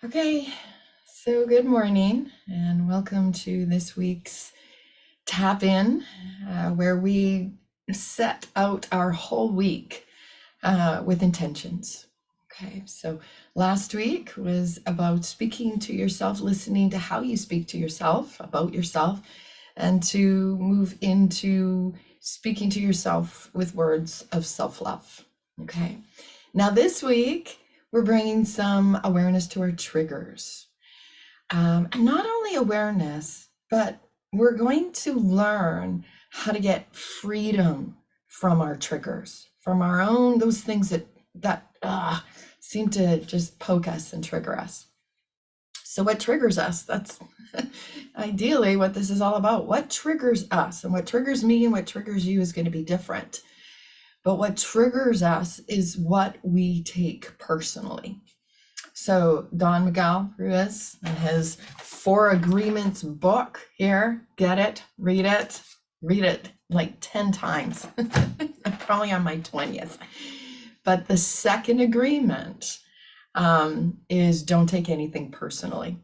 Okay, so good morning and welcome to this week's Tap In, where we set out our whole week with intentions. Okay, so last week was about speaking to yourself, listening to how you speak to yourself, about yourself, and to move into speaking to yourself with words of self love. Okay, now this week, we're bringing some awareness to our triggers. And not only awareness, but we're going to learn how to get freedom from our triggers, from our own, those things that seem to just poke us and trigger us. So what triggers us? That's ideally what this is all about. What triggers us and what triggers me and what triggers you is going to be different. But what triggers us is what we take personally. So Don Miguel Ruiz and his Four Agreements book here, get it, read it like 10 times. I'm probably on my 20th. But the second agreement is don't take anything personally.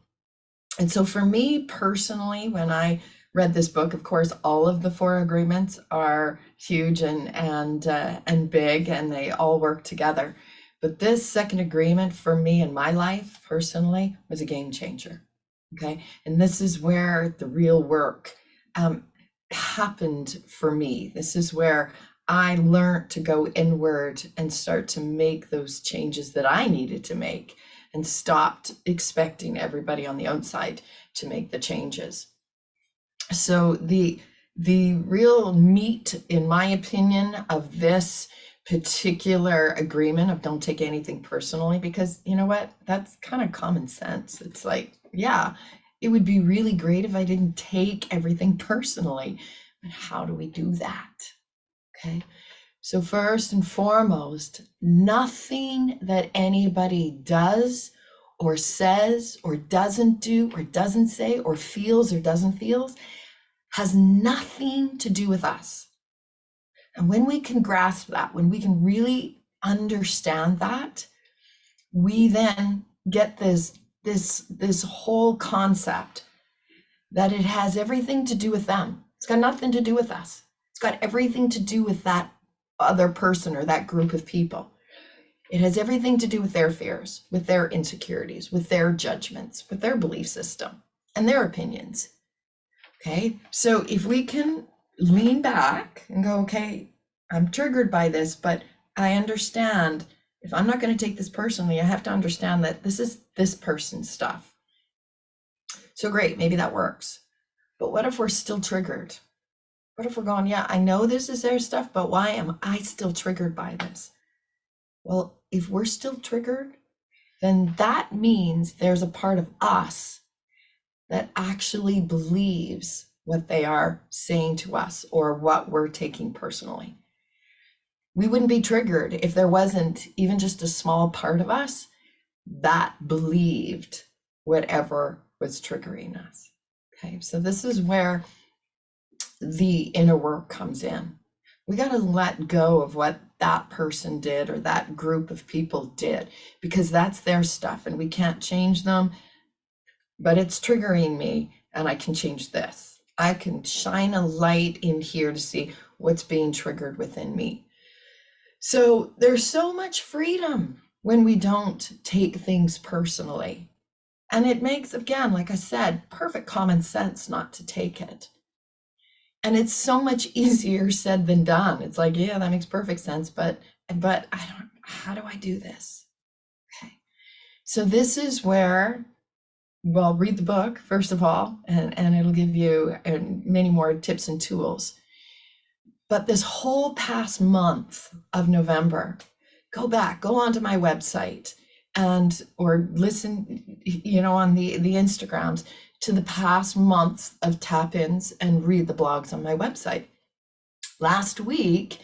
And so for me personally, when I read this book, of course, all of the Four Agreements are huge and big, and they all work together. But this second agreement for me in my life personally was a game changer. Okay. And this is where the real work happened for me. This is where I learned to go inward and start to make those changes that I needed to make and stopped expecting everybody on the outside to make the changes. So the real meat, in my opinion, of this particular agreement of don't take anything personally, because you know what, that's kind of common sense. It's like, yeah, it would be really great if I didn't take everything personally, but how do we do that? Okay, so first and foremost, nothing that anybody does or says or doesn't do or doesn't say or feels or doesn't feel has nothing to do with us. And when we can grasp that, when we can really understand that, we then get this whole concept that it has everything to do with them. It's got nothing to do with us. It's got everything to do with that other person or that group of people. It has everything to do with their fears, with their insecurities, with their judgments, with their belief system and their opinions. Okay, so if we can lean back and go, okay, I'm triggered by this, but I understand if I'm not going to take this personally, I have to understand that this is this person's stuff. So great, maybe that works. But what if we're still triggered? What if we're going, yeah, I know this is their stuff, but why am I still triggered by this? Well, if we're still triggered, then that means there's a part of us that actually believes what they are saying to us or what we're taking personally. We wouldn't be triggered if there wasn't even just a small part of us that believed whatever was triggering us. Okay, so this is where the inner work comes in. We got to let go of what that person did or that group of people did, because that's their stuff and we can't change them. But it's triggering me and I can change this. I can shine a light in here to see what's being triggered within me. So there's so much freedom when we don't take things personally. And it makes, again, like I said, perfect common sense not to take it. And it's so much easier said than done. It's like, yeah, that makes perfect sense, but how do I do this? Okay. So this is where, well, read the book, first of all, and it'll give you many more tips and tools. But this whole past month of November, go back, go onto my website or listen, on the Instagrams to the past months of tap-ins and read the blogs on my website. Last week,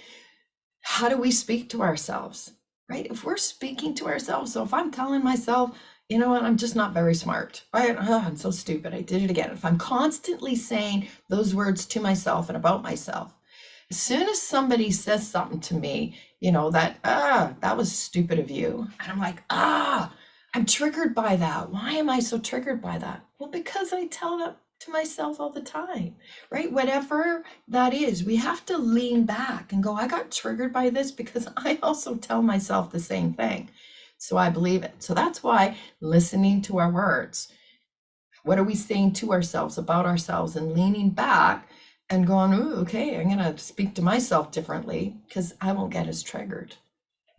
how do we speak to ourselves, right? If we're speaking to ourselves, so if I'm telling myself, you know what, I'm just not very smart. I'm so stupid. I did it again. If I'm constantly saying those words to myself and about myself, as soon as somebody says something to me, that was stupid of you. And I'm like, I I'm triggered by that. Why am I so triggered by that? Well, because I tell that to myself all the time, right? Whatever that is, we have to lean back and go, I got triggered by this because I also tell myself the same thing. So I believe it. So that's why listening to our words, what are we saying to ourselves about ourselves, and leaning back and going, ooh, okay, I'm going to speak to myself differently because I won't get as triggered.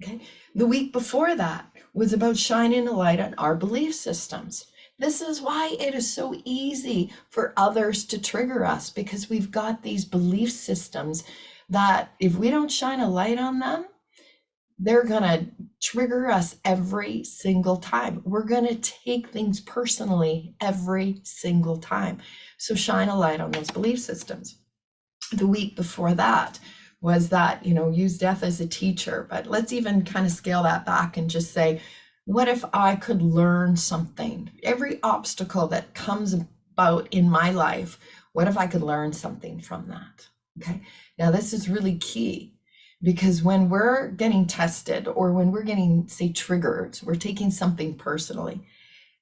Okay. The week before that was about shining a light on our belief systems. This is why it is so easy for others to trigger us, because we've got these belief systems that if we don't shine a light on them, they're going to trigger us every single time. We're going to take things personally every single time. So shine a light on those belief systems. The week before that was that, use death as a teacher. But let's even kind of scale that back and just say, what if I could learn something? Every obstacle that comes about in my life, what if I could learn something from that? Okay. Now, this is really key, because when we're getting tested, or when we're getting, say, triggered, we're taking something personally.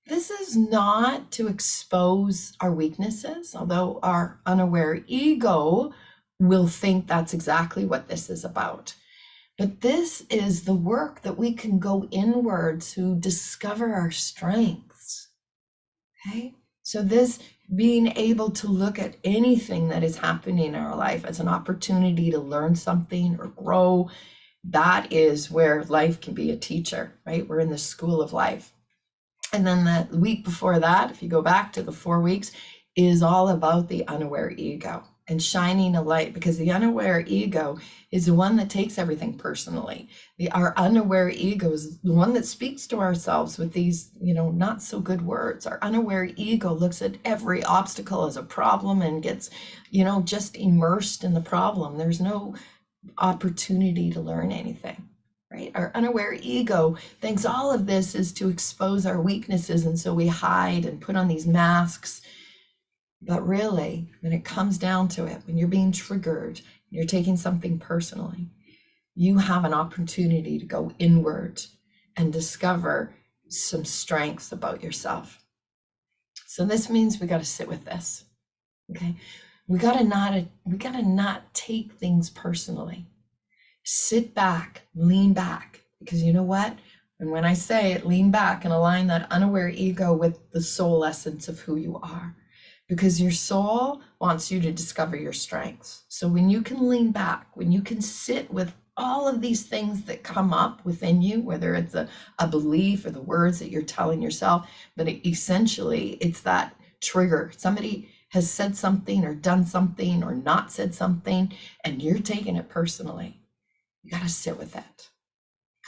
This is not to expose our weaknesses, although our unaware ego will think that's exactly what this is about. But this is the work that we can go inward to discover our strengths. Okay? So this being able to look at anything that is happening in our life as an opportunity to learn something or grow, that is where life can be a teacher, right? We're in the school of life. And then the week before that, if you go back to the 4 weeks, is all about the unaware ego and shining a light, because the unaware ego is the one that takes everything personally. Our unaware ego is the one that speaks to ourselves with these, not so good words. Our unaware ego looks at every obstacle as a problem and gets, just immersed in the problem. There's no opportunity to learn anything. Right? Our unaware ego thinks all of this is to expose our weaknesses, and so we hide and put on these masks. But really, when it comes down to it, when you're being triggered, you're taking something personally, you have an opportunity to go inward and discover some strengths about yourself. So this means we got to sit with this. Okay? We got to not take things personally. Sit back, lean back, because you know what? And when I say it, lean back and align that unaware ego with the soul essence of who you are, because your soul wants you to discover your strengths. So when you can lean back, when you can sit with all of these things that come up within you, whether it's a belief or the words that you're telling yourself, but essentially it's that trigger. Somebody has said something or done something or not said something, and you're taking it personally. You got to sit with it.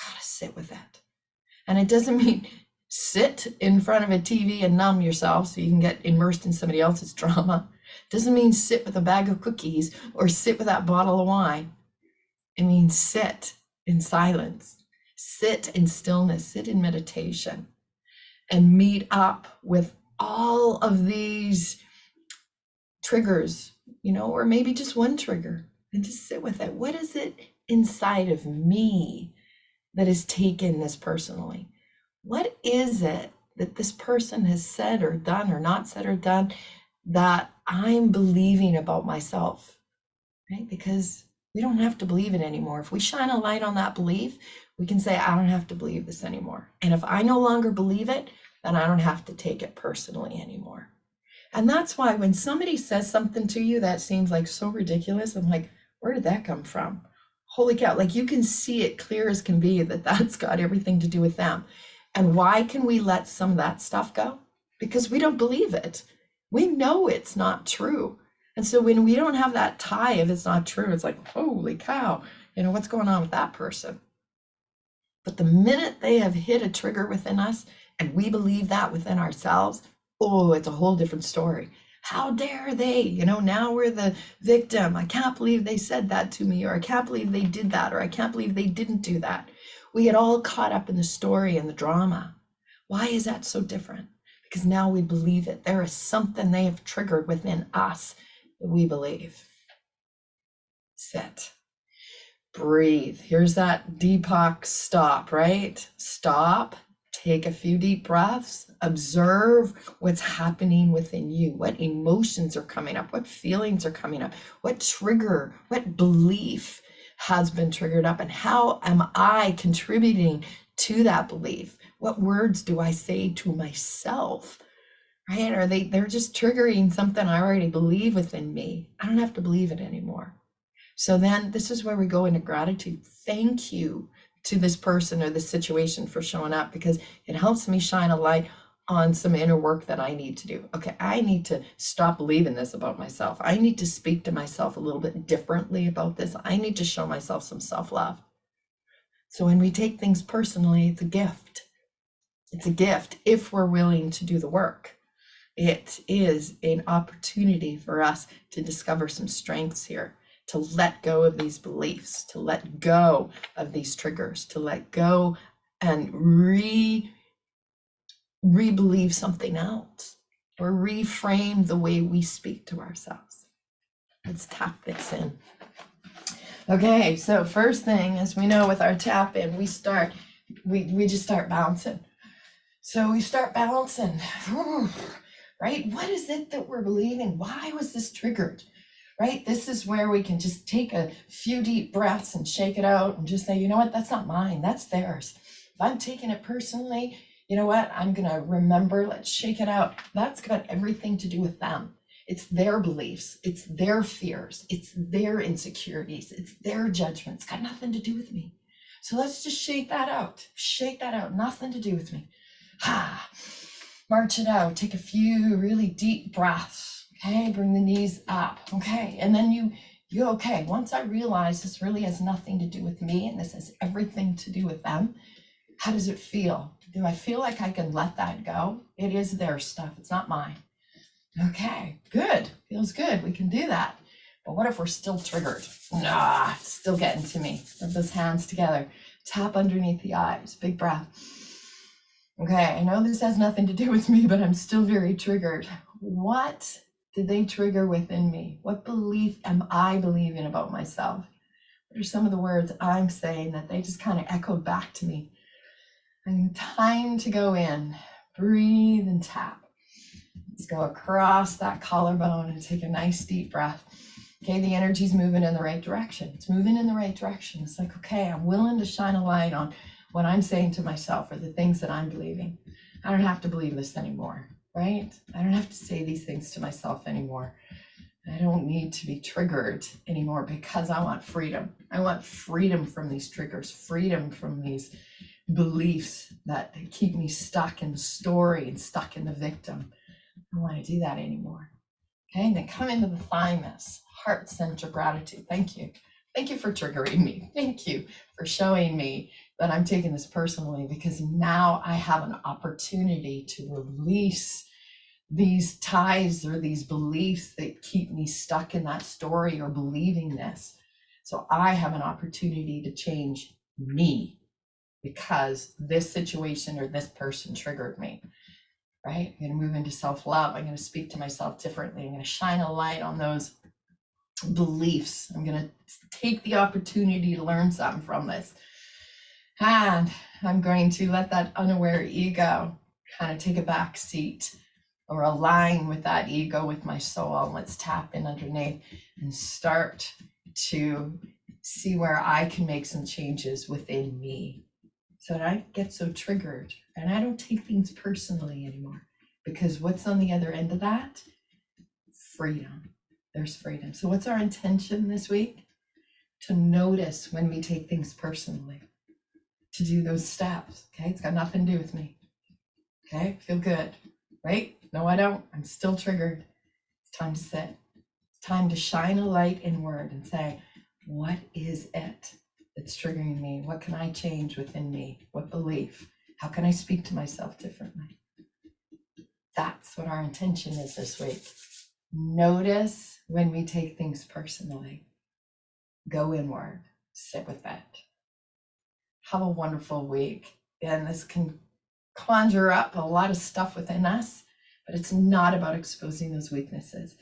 Got to sit with it. And it doesn't mean sit in front of a TV and numb yourself so you can get immersed in somebody else's drama. It doesn't mean sit with a bag of cookies or sit with that bottle of wine. It means sit in silence, sit in stillness, sit in meditation, and meet up with all of these triggers, or maybe just one trigger, and just sit with it. What is it inside of me that has taken this personally? What is it that this person has said or done or not said or done that I'm believing about myself, right? Because we don't have to believe it anymore. If we shine a light on that belief, we can say, I don't have to believe this anymore. And if I no longer believe it, then I don't have to take it personally anymore. And that's why when somebody says something to you that seems like so ridiculous, I'm like, where did that come from? Holy cow, like you can see it clear as can be that that's got everything to do with them. And why can we let some of that stuff go? Because we don't believe it. We know it's not true. And so when we don't have that tie, if it's not true, it's like, holy cow, what's going on with that person? But the minute they have hit a trigger within us and we believe that within ourselves, oh, it's a whole different story. How dare they? Now we're the victim. I can't believe they said that to me, or I can't believe they did that, or I can't believe they didn't do that. We get all caught up in the story and the drama. Why is that so different? Because now we believe it. There is something they have triggered within us that we believe. Sit. Breathe. Here's that Deepak stop, right? Stop. Take a few deep breaths, observe what's happening within you, what emotions are coming up, what feelings are coming up, what trigger, what belief has been triggered up, and how am I contributing to that belief? What words do I say to myself? Right? They're just triggering something I already believe within me. I don't have to believe it anymore. So then this is where we go into gratitude. Thank you to this person or this situation for showing up, because it helps me shine a light on some inner work that I need to do. Okay, I need to stop believing this about myself. I need to speak to myself a little bit differently about this. I need to show myself some self-love. So when we take things personally, it's a gift. It's a gift if we're willing to do the work. It is an opportunity for us to discover some strengths here, to let go of these beliefs, to let go of these triggers, to let go and re-believe something else, or reframe the way we speak to ourselves. Let's tap this in. Okay, so first thing, as we know with our tap in, we just start bouncing. So we start bouncing. Right? What is it that we're believing? Why was this triggered? Right? This is where we can just take a few deep breaths and shake it out and just say, you know what? That's not mine. That's theirs. If I'm taking it personally, you know what? I'm going to remember, let's shake it out. That's got everything to do with them. It's their beliefs. It's their fears. It's their insecurities. It's their judgments. Got nothing to do with me. So let's just shake that out. Shake that out. Nothing to do with me. March it out. Take a few really deep breaths. Okay, bring the knees up. Okay, and then you okay, once I realize this really has nothing to do with me and this has everything to do with them, how does it feel? Do I feel like I can let that go? It is their stuff. It's not mine. Okay, good. Feels good. We can do that. But what if we're still triggered? Nah, it's still getting to me. Rub those hands together. Tap underneath the eyes. Big breath. Okay, I know this has nothing to do with me, but I'm still very triggered. What did they trigger within me? What belief am I believing about myself? What are some of the words I'm saying that they just kind of echoed back to me? And time to go in, breathe and tap. Let's go across that collarbone and take a nice deep breath. Okay, the energy's moving in the right direction. It's moving in the right direction. It's like, okay, I'm willing to shine a light on what I'm saying to myself or the things that I'm believing. I don't have to believe this anymore, right? I don't have to say these things to myself anymore. I don't need to be triggered anymore because I want freedom. I want freedom from these triggers, freedom from these beliefs that keep me stuck in the story and stuck in the victim. I don't want to do that anymore. Okay, and then come into the thymus, heart center gratitude. Thank you. Thank you for triggering me. Thank you for showing me that I'm taking this personally, because now I have an opportunity to release these ties or these beliefs that keep me stuck in that story or believing this. So I have an opportunity to change me because this situation or this person triggered me. Right? I'm going to move into self-love. I'm going to speak to myself differently. I'm going to shine a light on those beliefs. I'm going to take the opportunity to learn something from this. And I'm going to let that unaware ego kind of take a back seat or align with that ego with my soul. And let's tap in underneath and start to see where I can make some changes within me so that I don't get so triggered and I don't take things personally anymore. Because what's on the other end of that? Freedom. There's freedom. So what's our intention this week? To notice when we take things personally, to do those steps. Okay, it's got nothing to do with me. Okay, feel good, right? No, I don't. I'm still triggered. It's time to sit. It's time to shine a light inward and say, what is it that's triggering me? What can I change within me? What belief? How can I speak to myself differently? That's what our intention is this week. Notice when we take things personally. Go inward. Sit with it. Have a wonderful week. And this can conjure up a lot of stuff within us, but it's not about exposing those weaknesses.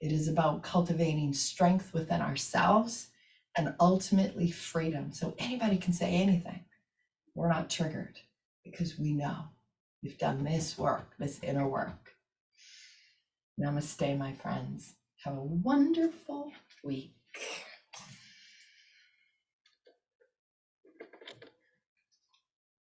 It is about cultivating strength within ourselves and ultimately freedom. So anybody can say anything. We're not triggered. because we know we've done this work, this inner work. Namaste, my friends. Have a wonderful week.